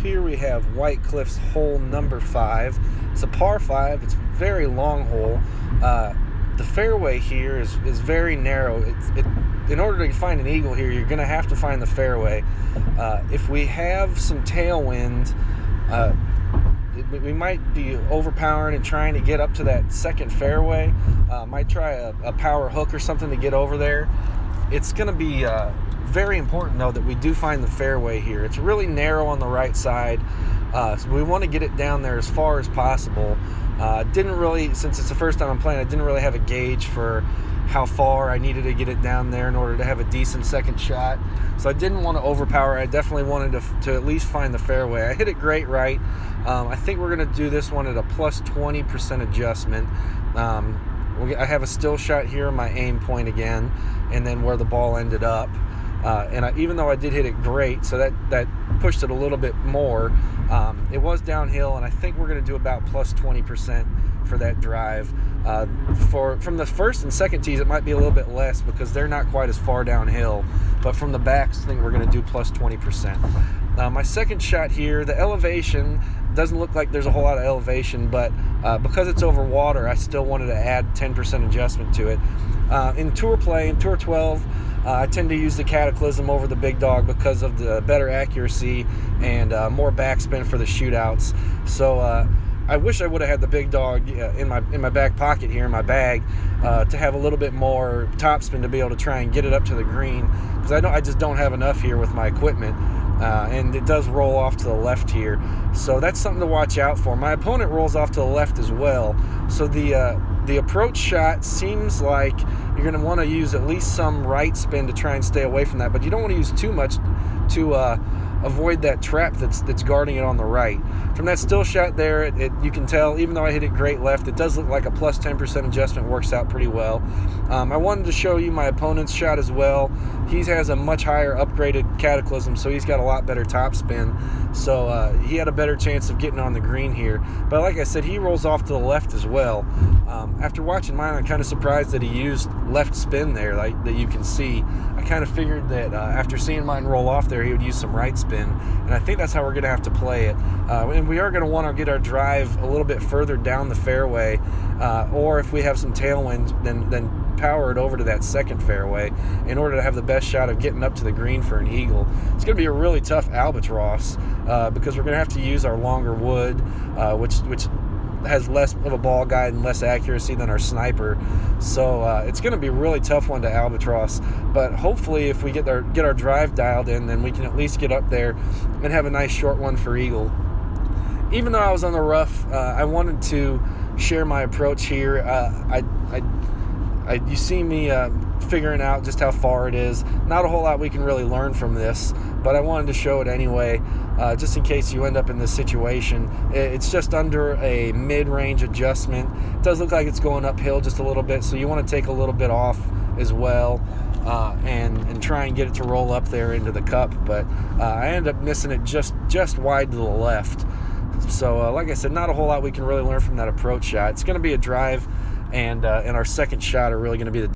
here we have White Cliffs hole number 5. It's a par 5. It's a very long hole. The fairway here is very narrow. In order to find an eagle here, you're going to have to find the fairway. If we have some tailwind, we might be overpowering and trying to get up to that second fairway. Might try a power hook or something to get over there. It's going to be very important, though, that we do find the fairway here. It's really narrow on the right side, so we want to get it down there as far as possible. Didn't really, since it's the first time I'm playing, I didn't really have a gauge for how far I needed to get it down there in order to have a decent second shot. So I didn't want to overpower. I definitely wanted to at least find the fairway. I hit it great right. I think we're going to do this one at a plus 20% adjustment. I have a still shot here on my aim point again, and then where the ball ended up. Even though I did hit it great, so that pushed it a little bit more, it was downhill, and I think we're going to do about plus 20% for that drive. From the first and second tees, it might be a little bit less because they're not quite as far downhill, but from the backs, I think we're going to do plus 20%. My second shot here, the elevation doesn't look like there's a whole lot of elevation, but because it's over water, I still wanted to add 10% adjustment to it. In tour play, in Tour 12, I tend to use the Cataclysm over the Big Dog because of the better accuracy and more backspin for the shootouts. So I wish I would have had the Big Dog in my back pocket here in my bag to have a little bit more topspin to be able to try and get it up to the green, because I just don't have enough here with my equipment. And it does roll off to the left here, so that's something to watch out for. My opponent rolls off to the left as well, so the approach shot seems like you're going to want to use at least some right spin to try and stay away from that, but you don't want to use too much to avoid that trap that's guarding it on the right. From that still shot there, you can tell, even though I hit it great left, it does look like a plus 10% adjustment works out pretty well. I wanted to show you my opponent's shot as well. He has a much higher upgraded Cataclysm, so he's got a lot better topspin. So he had a better chance of getting on the green here. But like I said, he rolls off to the left as well. After watching mine, I'm kind of surprised that he used left spin there, like that you can see. I kind of figured that after seeing mine roll off there, he would use some right spin, and I think that's how we're going to have to play it. And we are going to want to get our drive a little bit further down the fairway, or if we have some tailwind, then power it over to that second fairway in order to have the best shot of getting up to the green for an eagle. It's going to be a really tough albatross because we're going to have to use our longer wood, which has less of a ball guide and less accuracy than our sniper. So it's going to be a really tough one to albatross, but hopefully if we get our drive dialed in, then we can at least get up there and have a nice short one for eagle. Even though I was on the rough, I wanted to share my approach here. You see me figuring out just how far it is. Not a whole lot we can really learn from this, but I wanted to show it anyway, just in case you end up in this situation. It's just under a mid-range adjustment. It does look like it's going uphill just a little bit, so you want to take a little bit off as well, and try and get it to roll up there into the cup. But I ended up missing it just wide to the left. So like I said, not a whole lot we can really learn from that approach shot. It's going to be a drive, and our second shot are really going to be the